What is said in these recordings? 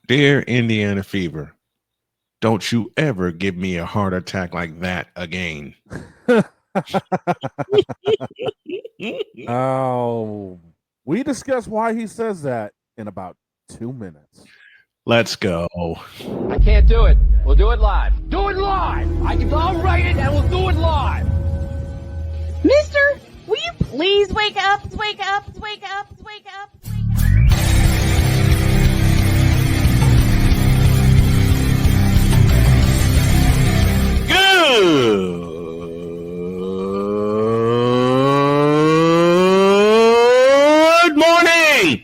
Dear Indiana Fever, don't you ever give me a heart attack like that again. Oh, we discuss why he says that in about 2 minutes. Let's go. I can't do it. We'll do it live. Do it live! I'll write it and we'll do it live! Mister, will you please wake up, wake up, wake up, wake up, wake up? Good morning.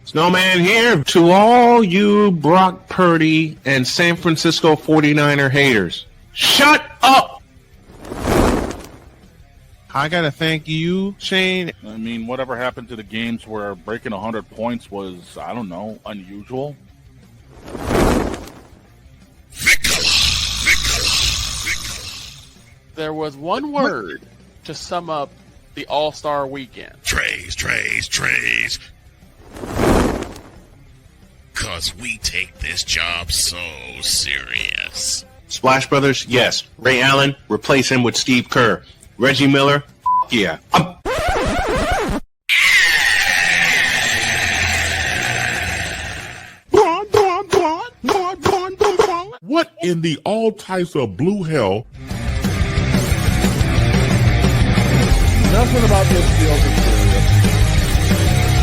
Snowman here to all you Brock Purdy and San Francisco 49er haters. Shut up. I got to thank you, Shane. I mean, whatever happened to the games where breaking 100 points was, I don't know, unusual? There was one word to sum up the All-Star weekend. Trays. Cause we take this job so serious. Splash Brothers, yes. Ray Allen, replace him with Steve Kerr. Reggie Miller, yeah. What in the all types of blue hell? Nothing about this feels serious.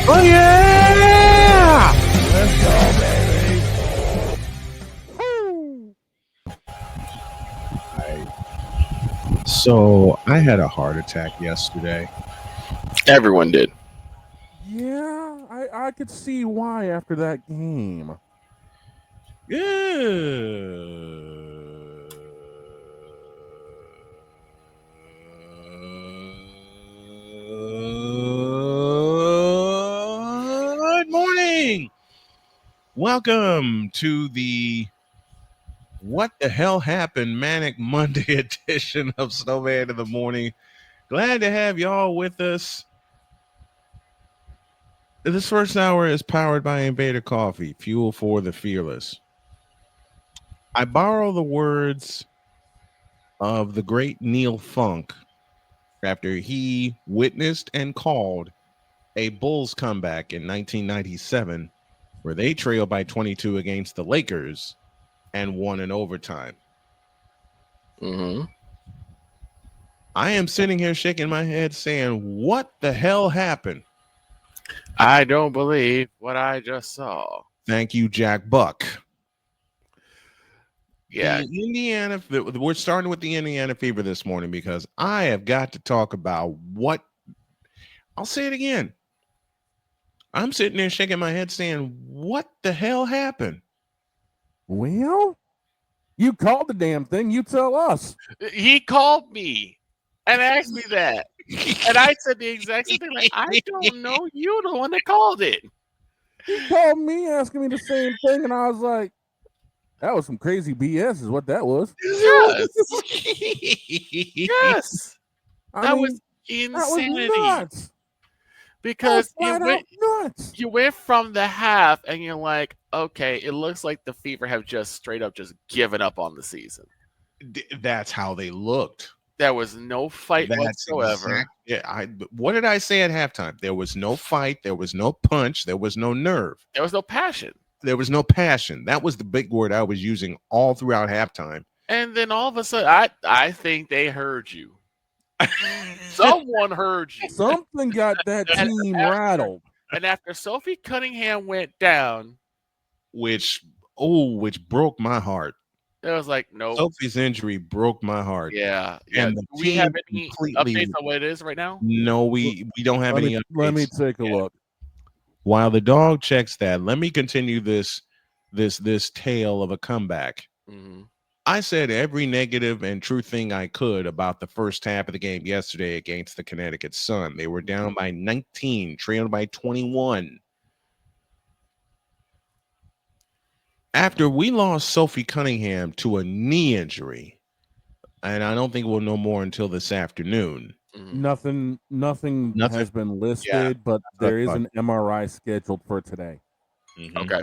Oh, yeah! Let's go, baby. So, I had a heart attack yesterday. Everyone did. Yeah, I could see why after that game. Good morning. Welcome to the What the Hell Happened Manic Monday edition of Snowman in the Morning. Glad to have y'all with us. This first hour is powered by Invader Coffee, fuel for the fearless. I borrow the words of the great Neil Funk after he witnessed and called a Bulls comeback in 1997 where they trailed by 22 against the Lakers and won in overtime. I am sitting here shaking my head saying, what the hell happened? I don't believe what I just saw. Thank you, Jack Buck. Yeah. We're starting with the Indiana Fever this morning because I have got to talk about what, I'll say it again. I'm sitting there shaking my head saying, what the hell happened? Well, you called the damn thing. You tell us. He called me and asked me that. And I said the exact same thing. Like, I don't know. You're the one that called it. He called me asking me the same thing, and I was like, that was some crazy BS is what that was. Yes. Yes. That was insanity. Was nuts. Because nuts. You went from the half and you're like, okay, it looks like the Fever have just straight up just given up on the season. That's how they looked. There was no fight whatsoever. What did I say at halftime? There was no fight. There was no punch. There was no nerve. There was no passion. There was no passion. That was the big word I was using all throughout halftime. And then all of a sudden, I think they heard you. Someone heard you. Something got that team rattled. And after Sophie Cunningham went down, which broke my heart. It was like, no. Sophie's injury broke my heart. Yeah. And do we have any updates on what it is right now? No, we don't have any updates. Let me take a look. While the dog checks that, let me continue this tale of a comeback. Mm-hmm. I said every negative and true thing I could about the first half of the game yesterday against the Connecticut Sun. They were down by 19, trailed by 21. After we lost Sophie Cunningham to a knee injury, and I don't think we'll know more until this afternoon. Nothing has been listed, but there is an MRI scheduled for today. Mhm. Okay.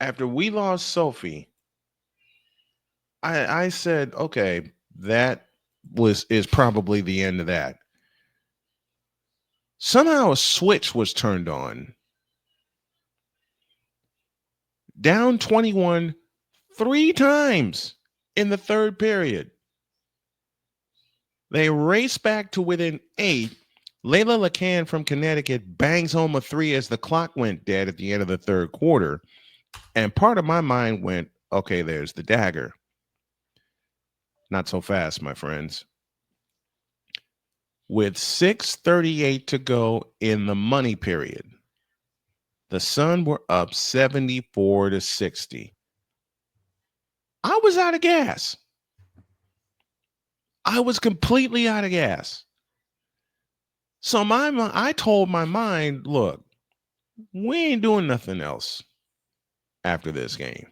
After we lost Sophie, I said, okay, that is probably the end of that. Somehow a switch was turned on. Down 21 3 times in the third period. They race back to within 8. Layla LeCan from Connecticut bangs home a 3 as the clock went dead at the end of the third quarter. And part of my mind went, okay, there's the dagger. Not so fast, my friends. With 6:38 to go in the money period, the Sun were up 74-60. I was out of gas. I was completely out of gas. So I told my mind, look, we ain't doing nothing else after this game.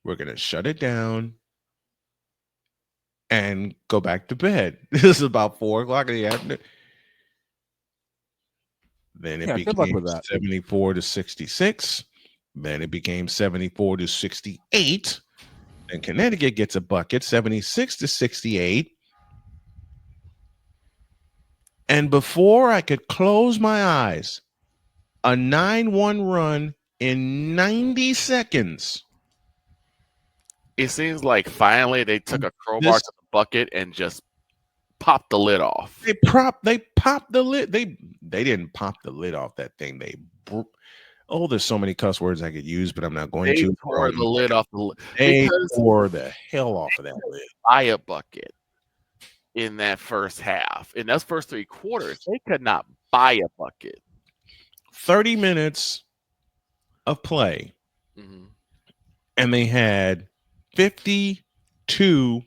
We're going to shut it down and go back to bed. This is about 4 o'clock in the afternoon. Then it Yeah, good luck became with that. 74-66. Then it became 74-68. And Connecticut gets a bucket, 76-68. And before I could close my eyes, a 9-1 run in 90 seconds. It seems like finally they took a crowbar This- to the bucket and just popped the lid off. They popped the lid. They didn't pop the lid off that thing. There's so many cuss words I could use, but I'm not going They to. tore the lid off the lid. They Because tore the hell off of that lid. buy a bucket in that first half. In those first 3 quarters, they could not buy a bucket. 30 minutes of play, Mhm. and they had 52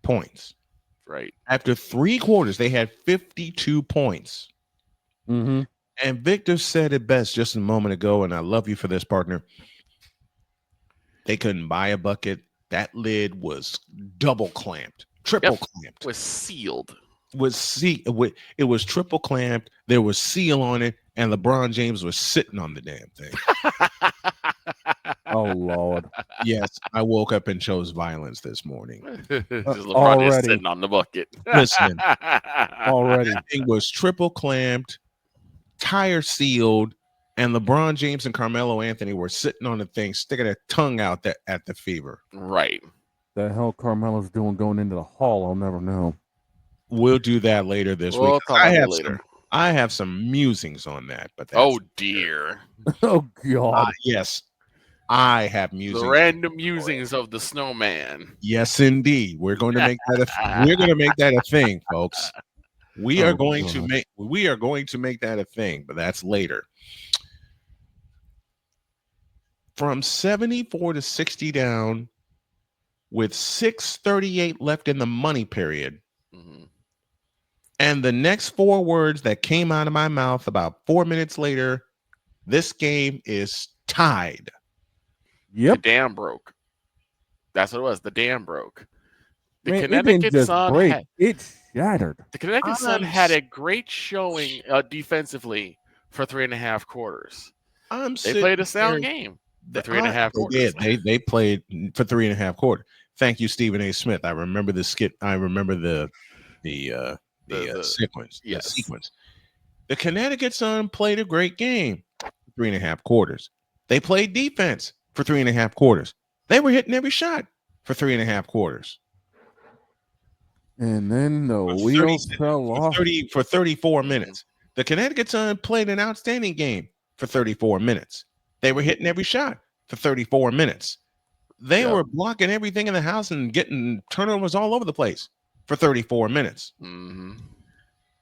points. Right. After 3 quarters, they had 52 points. Mm-hmm. And Victor said it best just a moment ago, and I love you for this, partner. They couldn't buy a bucket. That lid was double clamped, triple clamped. Was sealed. It was triple clamped. There was seal on it, and LeBron James was sitting on the damn thing. Oh Lord. Yes, I woke up and chose violence this morning. Just LeBron already. is sitting on the bucket. Listen, Already. that thing was triple clamped, tire sealed, and LeBron James and Carmelo Anthony were sitting on the thing, sticking their tongue out at the fever. Right. The hell Carmelo's doing going into the hall, I'll never know. We'll do that later this We'll week. talk about that later. I have some musings on that, but that's, Oh dear. Oh God. yes, I have musings. The random musings of the Snowman. Yes, indeed. We're going to make that a thing, folks. We are going to make that a thing, but that's later. From 74-60 down with 6:38 left in the money period. Mhm. And the next 4 words that came out of my mouth about 4 minutes later, this game is tied. Yep. The dam broke. That's what it was. The dam broke. The Man, it didn't Connecticut just Sun break. had, It shattered. the Connecticut Sun had a great showing defensively for 3.5 quarters. They played a sound game for 3.5 quarters. They played for 3.5 quarters. Thank you, Stephen A. Smith. I remember the skit. I remember the sequence. Yes. The sequence. The Connecticut Sun played a great game for 3.5 quarters. They played defense for 3.5 quarters. They were hitting every shot for 3.5 quarters. And then the wheels fell off. For 34 minutes. The Connecticut Sun played an outstanding game for 34 minutes. They were hitting every shot for 34 minutes. They were blocking everything in the house and getting turnovers all over the place for 34 minutes. Mm-hmm.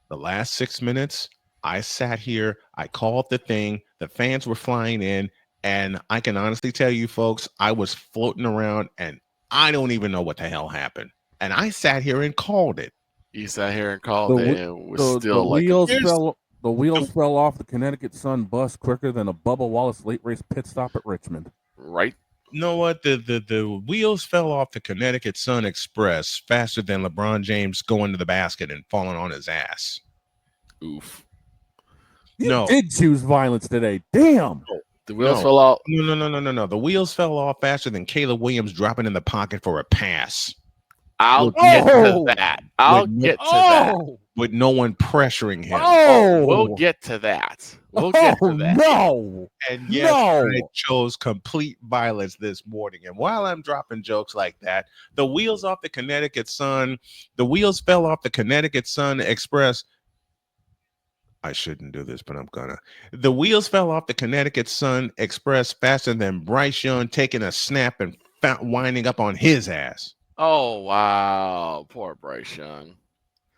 The last 6 minutes, I sat here, I called the thing, the fans were flying in, and I can honestly tell you folks, I was floating around and I don't even know what the hell happened. And I sat here and called it. You sat here and called it. It was still the like wheels fell off the Connecticut Sun bus quicker than a Bubba Wallace late race pit stop at Richmond. right. You know what? The wheels fell off the Connecticut Sun Express faster than LeBron James going to the basket and falling on his ass. Oof. You did choose violence today. Damn. The wheels fell off. No. The wheels fell off faster than Caleb Williams dropping in the pocket for a pass. I'll get to that. With no one pressuring him. We'll get to that. No. And yes, I chose complete violence this morning. And while I'm dropping jokes like that, the wheels off the Connecticut Sun, the wheels fell off the Connecticut Sun Express. I shouldn't do this, but I'm gonna. The wheels fell off the Connecticut Sun Express faster than Bryce Young taking a snap and winding up on his ass. Oh, wow. Poor Bryce Young.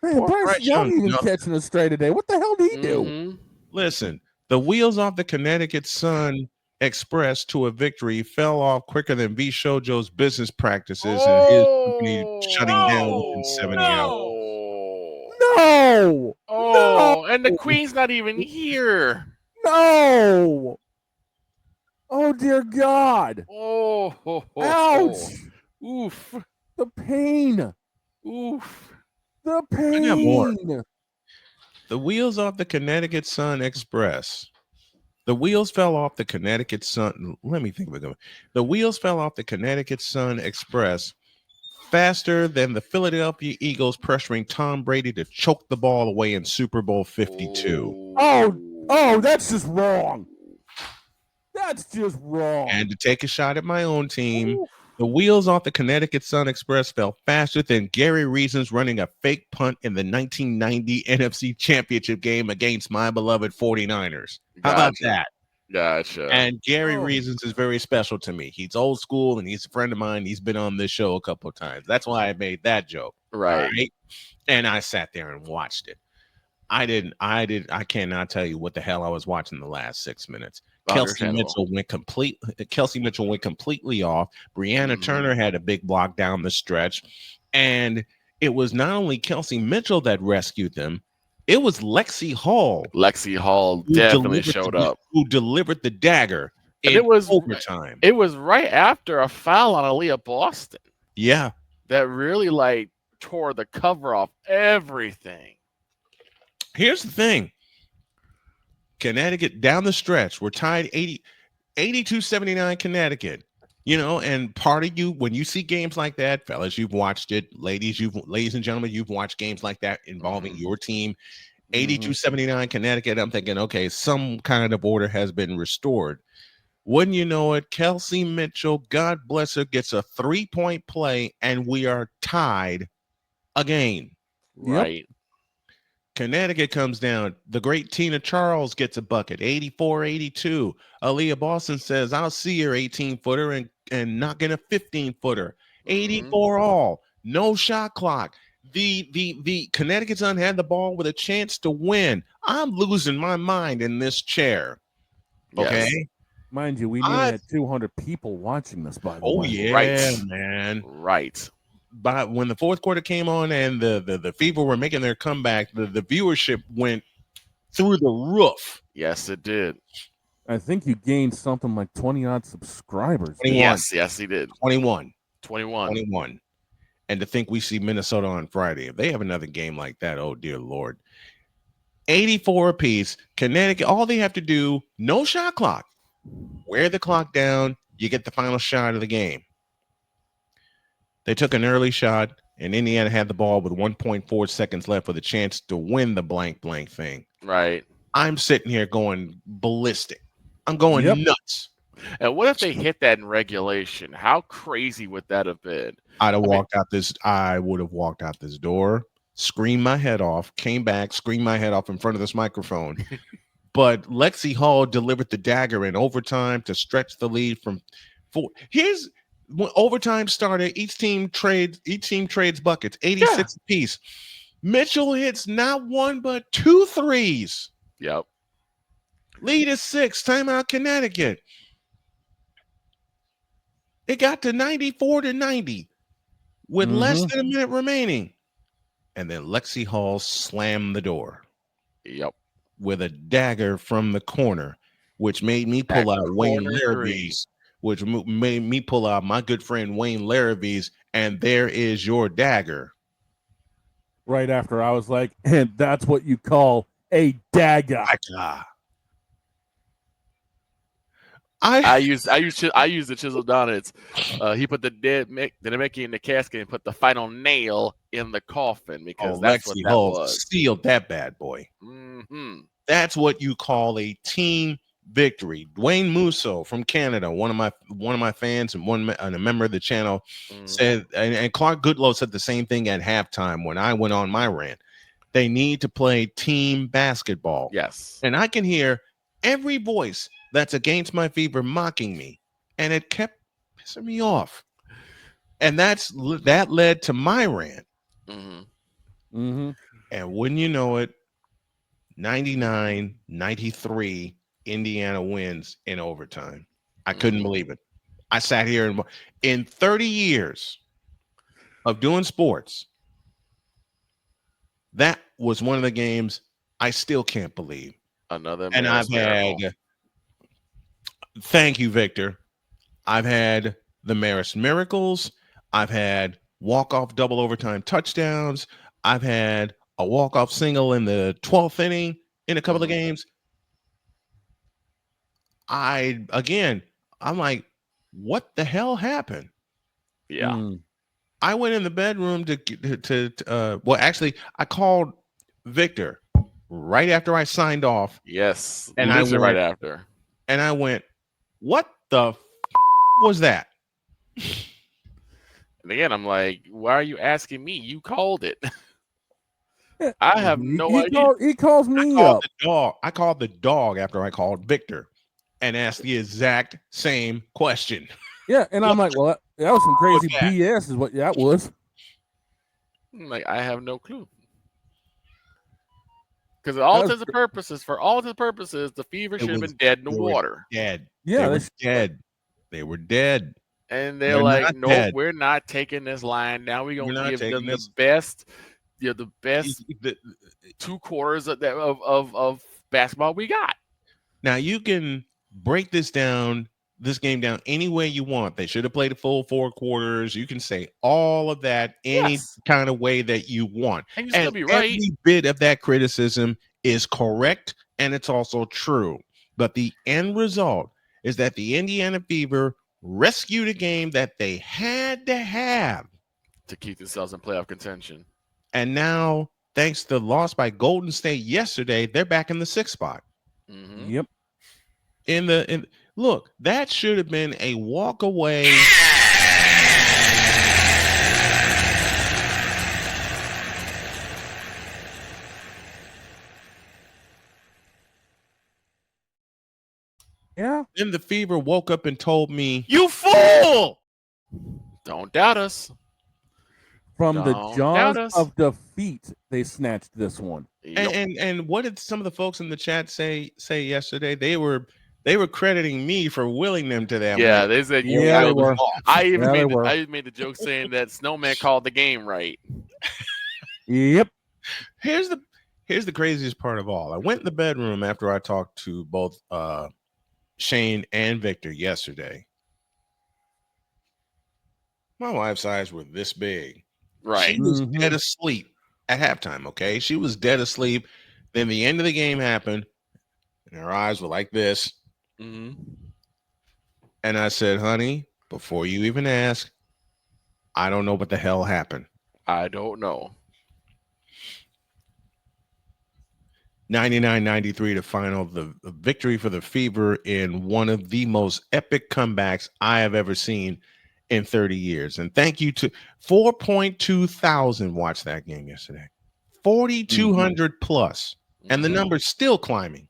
Man, Bryce Young even catching us straight today. What the hell did he do? Listen, the wheels off the Connecticut Sun Express to a victory fell off quicker than V. Shojo's business practices and his company shutting down within 70 hours. No. And the Queen's not even here. No. Oh, dear God. Ouch. Oof. The pain. Oof. The pain. I got more. The wheels off the Connecticut Sun Express. The wheels fell off the Connecticut Sun. Let me think of it. The wheels fell off the Connecticut Sun Express faster than the Philadelphia Eagles pressuring Tom Brady to choke the ball away in Super Bowl 52. Oh, that's just wrong. That's just wrong. And to take a shot at my own team, the wheels off the Connecticut Sun Express fell faster than Gary Reasons running a fake punt in the 1990 NFC Championship game against my beloved 49ers. How about that? Gotcha. And Gary Reasons is very special to me. He's old school and he's a friend of mine. He's been on this show a couple of times. That's why I made that joke. Right. And I sat there and watched it. I cannot tell you what the hell I was watching the last 6 minutes. Kelsey Mitchell went completely off. Brianna Turner had a big block down the stretch. And it was not only Kelsey Mitchell that rescued them, it was Lexi Hall. Lexi Hall definitely showed up. Who delivered the dagger in overtime. It was right after a foul on Aaliyah Boston. Yeah. That really tore the cover off everything. Here's the thing. Connecticut down the stretch. We're tied 82-79 Connecticut. And part of you, when you see games like that, fellas, you've watched it. Ladies and gentlemen, you've watched games like that involving your team. 82-79 Connecticut. I'm thinking, okay, some kind of order has been restored. Wouldn't you know it, Kelsey Mitchell, God bless her, gets a 3-point play, and we are tied again. Right. Yep. Connecticut comes down. The great Tina Charles gets a bucket, 84-82. Aaliyah Boston says, I'll see your 18-footer and knock in a 15-footer. 84 all. No shot clock. The Connecticut Sun had the ball with a chance to win. I'm losing my mind in this chair. Okay? Yes. Mind you, we nearly had 200 people watching this, by the way. Oh, yeah, right. Man. Right. But when the fourth quarter came on and the Fever were making their comeback, the viewership went through the roof. Yes, it did. I think you gained something like 20-odd subscribers. 21. Yes, he did. 21. 21. And to think we see Minnesota on Friday. If they have another game like that, oh, dear Lord. 84 apiece. Connecticut, all they have to do, no shot clock. Wear the clock down. You get the final shot of the game. They took an early shot, and Indiana had the ball with 1.4 seconds left with a chance to win the blank thing. Right. I'm sitting here going ballistic. I'm going nuts. And what if they hit that in regulation? How crazy would that have been? I would have walked out this door, screamed my head off, came back, screamed my head off in front of this microphone. But Lexi Hall delivered the dagger in overtime to stretch the lead from 4. When overtime started, each team trades buckets, 86 apiece. Mitchell hits not one but 2 threes. Yep. Lead is 6. Timeout Connecticut. It got to 94-90 with less than a minute remaining. And then Lexi Hall slammed the door. Yep. With a dagger from the corner, which made me pull out Wayne Larrabee's. Which made me pull out my good friend Wayne Larrabee's, and there is your dagger. Right after I was like, and that's what you call a dagger. I use the chisel down. It's he put the dead Mickey in the casket and put the final nail in the coffin because that's what Lexi that Hull was. sealed that bad boy. Mm-hmm. That's what you call a team victory. Dwayne Musso from Canada, one of my fans and a member of the channel, said, and Clark Goodlow said the same thing at halftime when I went on my rant. They need to play team basketball. Yes, and I can hear every voice that's against my fever mocking me, and it kept pissing me off. And that led to my rant. And wouldn't you know it, 99-93, Indiana wins in overtime. I couldn't believe it. I sat here and in 30 years of doing sports, that was one of the games I still can't believe. Another and I've miracle. had, thank you, Victor. I've had the Marist miracles. I've had walk-off double overtime touchdowns. I've had a walk-off single in the 12th inning in a couple of games. I'm like, what the hell happened? Yeah. I went in the bedroom well, actually, I called Victor right after I signed off. Yes. And I went right after. And I went, what the was that? And again, I'm like, why are you asking me? You called it. I have no idea. He calls me up. I called the dog after I called Victor and asked the exact same question. Yeah, and I'm like, well, that was some crazy BS is what that was. I'm like, I have no clue. Because all intents and purposes, the Fever should have been dead in the water. Dead. Yeah, they were dead. They were dead. And they're like, nope, we're not taking this line. Now we're gonna give them the best, the best 2 quarters of basketball we got. Now you can break this game down any way you want. They should have played a full 4 quarters. You can say all of that any kind of way that you want. And you still be right. Every bit of that criticism is correct, and it's also true. But the end result is that the Indiana Fever rescued a game that they had to have to keep themselves in playoff contention. And now, thanks to the loss by Golden State yesterday, they're back in the 6th spot. Yep. Look, that should have been a walk away. Yeah. Then the Fever woke up and told me, "You fool! Don't doubt us." From the jaws of defeat, they snatched this one. And what did some of the folks in the chat say yesterday? They were crediting me for willing them to that. Yeah, win. they said, yeah, they were. I even made the joke saying that Snowman called the game right. Yep. Here's the craziest part of all. I went in the bedroom after I talked to both Shane and Victor yesterday. My wife's eyes were this big. Right. She was dead asleep at halftime, okay? She was dead asleep. Then the end of the game happened, and her eyes were like this. And I said, honey, before you even ask, I don't know what the hell happened. I don't know. 99-93 to final, the victory for the Fever in one of the most epic comebacks I have ever seen in 30 years. And thank you to 4.2 thousand watched that game yesterday. 4,200 plus. And the number's still climbing.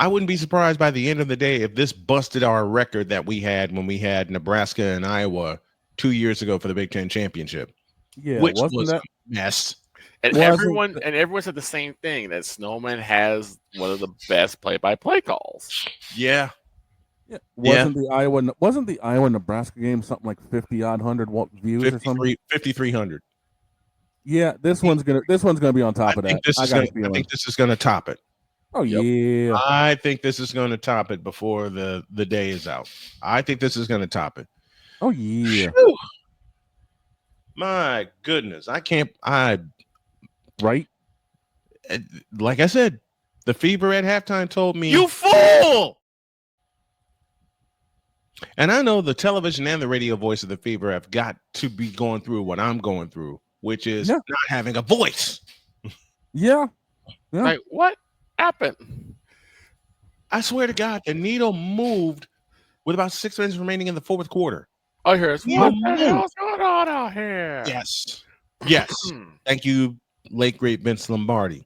I wouldn't be surprised by the end of the day if this busted our record that we had when we had Nebraska and Iowa 2 years ago for the Big Ten championship. Yeah, which was a mess. And everyone said the same thing, that Snowman has one of the best play-by-play calls. Yeah. Wasn't the Iowa Nebraska game something like 50-odd views or something? 5,300. Yeah, this one's gonna be on top of that. I think this is gonna top it. Oh yeah. I think this is gonna top it before the day is out. I think this is gonna top it. Oh yeah. Whew. My goodness. Right. Like I said, The Fever at halftime told me, "You fool!" And I know the television and the radio voice of the Fever have got to be going through what I'm going through, which is not having a voice. Yeah. Like, what happened? I swear to God, the needle moved with about 6 minutes remaining in the fourth quarter. Oh, here's what the hell's going on out here? Yes. Thank you, late great Vince Lombardi.